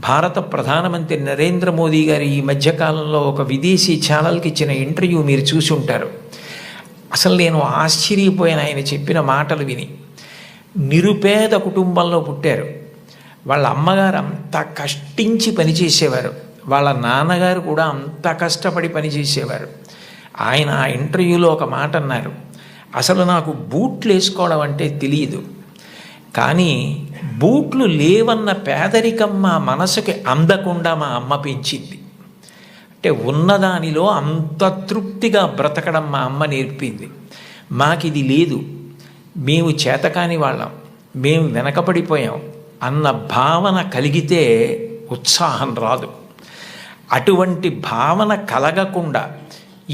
భారత ప్రధానమంత్రి నరేంద్ర మోదీ గారు ఈ మధ్యకాలంలో ఒక విదేశీ ఛానల్కి ఇచ్చిన ఇంటర్వ్యూ మీరు చూసి ఉంటారు. అసలు నేను ఆశ్చర్యపోయాను ఆయన చెప్పిన మాటలు విని. నిరుపేద కుటుంబంలో పుట్టారు. వాళ్ళ అమ్మగారు అంత కష్టించి పనిచేసేవారు, వాళ్ళ నాన్నగారు కూడా అంత కష్టపడి పనిచేసేవారు. ఆయన ఆ ఇంటర్వ్యూలో ఒక మాట అన్నారు, అసలు నాకు బూట్లు వేసుకోవడం అంటే తెలియదు, కానీ బూట్లు లేవన్న పేదరికం మా మనసుకి అందకుండా మా అమ్మ పెంచింది. అంటే ఉన్నదానిలో అంత తృప్తిగా బ్రతకడం మా అమ్మ నేర్పింది. మాకిది లేదు, మేము చేతకాని వాళ్ళం, మేము వెనకపడిపోయాం అన్న భావన కలిగితే ఉత్సాహం రాదు. అటువంటి భావన కలగకుండా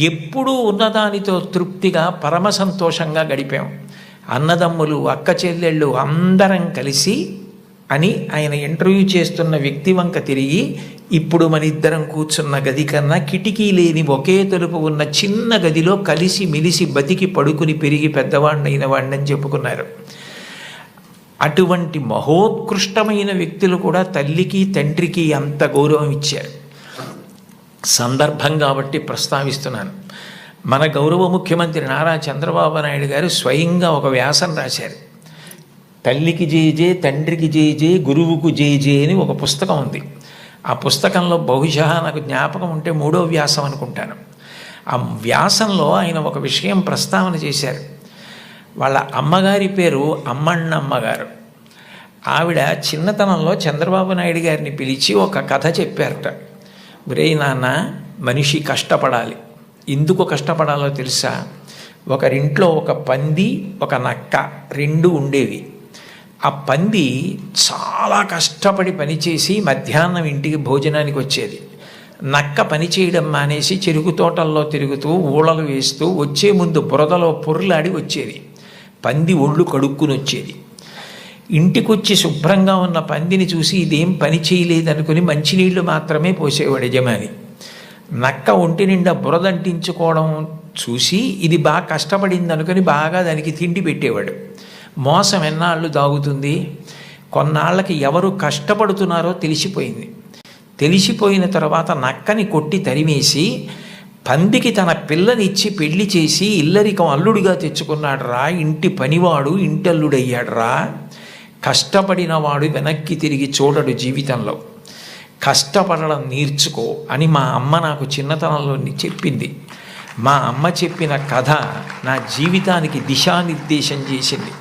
ఎప్పుడూ ఉన్నదానితో తృప్తిగా పరమ సంతోషంగా గడిపాం. అన్నదమ్ములు, అక్క చెల్లెళ్ళు అందరం కలిసి అని ఆయన ఇంటర్వ్యూ చేస్తున్న వ్యక్తి వంక తిరిగి, ఇప్పుడు మన ఇద్దరం కూర్చున్న గది కన్నా కిటికీ లేని ఒకే తలుపు ఉన్న చిన్న గదిలో కలిసి మిలిసి బతికి పడుకుని పెరిగి పెద్దవాడినైన వాడిని చెప్పుకున్నారు. అటువంటి మహోత్కృష్టమైన వ్యక్తులు కూడా తల్లికి తండ్రికి అంత గౌరవం ఇచ్చారు. సందర్భం కాబట్టి ప్రస్తావిస్తున్నాను. మన గౌరవ ముఖ్యమంత్రి నారా చంద్రబాబు నాయుడు గారు స్వయంగా ఒక వ్యాసం రాశారు. తల్లికి జేజే, తండ్రికి జేజే, గురువుకు జేజే అని ఒక పుస్తకం ఉంది. ఆ పుస్తకంలో బహుశా నాకు జ్ఞాపకం ఉంటే 3వ వ్యాసం అనుకుంటాను. ఆ వ్యాసంలో ఆయన ఒక విషయం ప్రస్తావన చేశారు. వాళ్ళ అమ్మగారి పేరు అమ్మಣ್ಣమ్మ గారు. ఆవిడ చిన్నతనంలో చంద్రబాబు నాయుడు గారిని పిలిచి ఒక కథ చెప్పారట. ఒరేయ్ నాన్న, మనిషి కష్టపడాలి. ఎందుకు కష్టపడాలో తెలుసా? ఒకరింట్లో ఒక పంది, ఒక నక్క 2 ఉండేవి. ఆ పంది చాలా కష్టపడి పనిచేసి మధ్యాహ్నం ఇంటికి భోజనానికి వచ్చేది. నక్క పని చేయడం మానేసి చెరుకు తోటల్లో తిరుగుతూ ఊళలు వేస్తూ వచ్చే ముందు బురదలో పొర్లాడి వచ్చేది. పంది ఒళ్ళు కడుక్కుని వచ్చేది. ఇంటికొచ్చి శుభ్రంగా ఉన్న పందిని చూసి ఇదేం పని చేయలేదనుకుని మంచినీళ్లు మాత్రమే పోసేవాడు యజమాని. నక్క ఒంటి నిండా బురదంటించుకోవడం చూసి ఇది బాగా కష్టపడింది అనుకుని బాగా దానికి తిండి పెట్టేవాడు. మోసం ఎన్నాళ్ళు దాగుతుంది? కొన్నాళ్ళకి ఎవరు కష్టపడుతున్నారో తెలిసిపోయింది. తెలిసిపోయిన తర్వాత నక్కని కొట్టి తరిమేసి పందికి తన పిల్లనిచ్చి పెళ్లి చేసి ఇల్లరికం అల్లుడిగా తెచ్చుకున్నాడు రా. ఇంటి పనివాడు ఇంటల్లుడయ్యాడు రా. కష్టపడినవాడు వెనక్కి తిరిగి చూడడు జీవితంలో. కష్టపడడం నేర్చుకో అని మా అమ్మ నాకు చిన్నతనంలో చెప్పింది. మా అమ్మ చెప్పిన కథ నా జీవితానికి దిశానిర్దేశం చేసింది.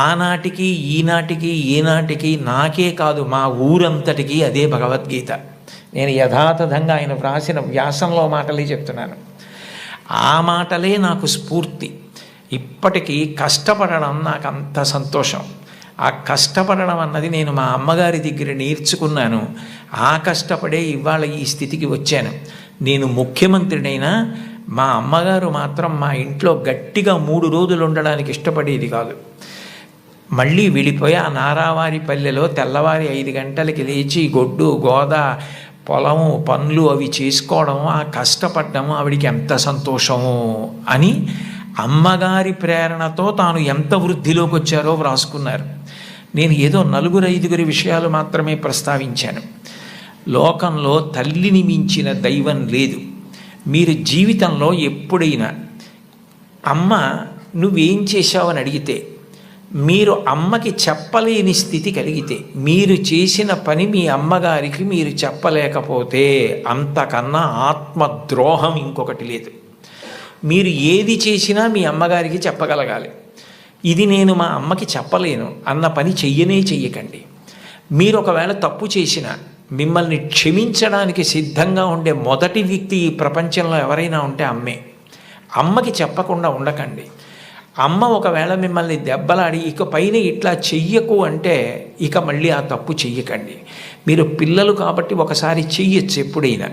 ఆనాటికి ఈనాటికి ఏనాటికి నాకే కాదు మా ఊరంతటికి అదే భగవద్గీత. నేను యథాతథంగా ఆయన వ్రాసిన వ్యాసంలో మాటలే చెప్తున్నాను. ఆ మాటలే నాకు స్ఫూర్తి. ఇప్పటికీ కష్టపడడం నాకు అంత సంతోషం. ఆ కష్టపడడం అన్నది నేను మా అమ్మగారి దగ్గర నేర్చుకున్నాను. ఆ కష్టపడే ఇవాళ ఈ స్థితికి వచ్చాను. నేను ముఖ్యమంత్రినైనా మా అమ్మగారు మాత్రం మా ఇంట్లో గట్టిగా 3 రోజులు ఉండడానికి ఇష్టపడేది కాదు. మళ్ళీ వెళ్ళిపోయి ఆ నారావారి పల్లెలో తెల్లవారి 5 గంటలకి లేచి గొడ్డు గోద పొలము పనులు అవి చేసుకోవడం, ఆ కష్టపడ్డము ఆవిడికి ఎంత సంతోషము అని అమ్మగారి ప్రేరణతో తాను ఎంత వృద్ధిలోకి వచ్చారో వ్రాసుకున్నారు. నేను ఏదో 4-5 విషయాలు మాత్రమే ప్రస్తావించాను. లోకంలో తల్లిని మించిన దైవం లేదు. మీరు జీవితంలో ఎప్పుడైనా అమ్మ నువ్వేం చేశావని అడిగితే, మీరు అమ్మకి చెప్పలేని స్థితి కలిగితే, మీరు చేసిన పని మీ అమ్మగారికి మీరు చెప్పలేకపోతే అంతకన్నా ఆత్మద్రోహం ఇంకొకటి లేదు. మీరు ఏది చేసినా మీ అమ్మగారికి చెప్పగలగాలి. ఇది నేను మా అమ్మకి చెప్పలేను అన్న పని చెయ్యకండి. మీరు ఒకవేళ తప్పు చేసినా మిమ్మల్ని క్షమించడానికి సిద్ధంగా ఉండే మొదటి వ్యక్తి ఈ ప్రపంచంలో ఎవరైనా ఉంటే అమ్మే. అమ్మకి చెప్పకుండా ఉండకండి. అమ్మ ఒకవేళ మిమ్మల్ని దెబ్బలాడి ఇక పైన ఇట్లా చెయ్యకు అంటే ఇక మళ్ళీ ఆ తప్పు చెయ్యకండి. మీరు పిల్లలు కాబట్టి ఒకసారి చెయ్యొచ్చు ఎప్పుడైనా,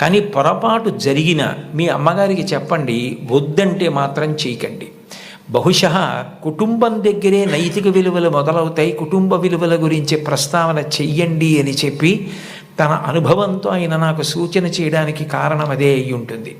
కానీ పొరపాటు జరిగినా మీ అమ్మగారికి చెప్పండి, వద్దంటే మాత్రం చేయకండి. బహుశా కుటుంబం దగ్గరే నైతిక విలువలు మొదలవుతాయి. కుటుంబ విలువల గురించి ప్రస్తావన చెయ్యండి అని చెప్పి తన అనుభవంతో ఆయన నాకు సూచన చేయడానికి కారణం అదే అయి ఉంటుంది.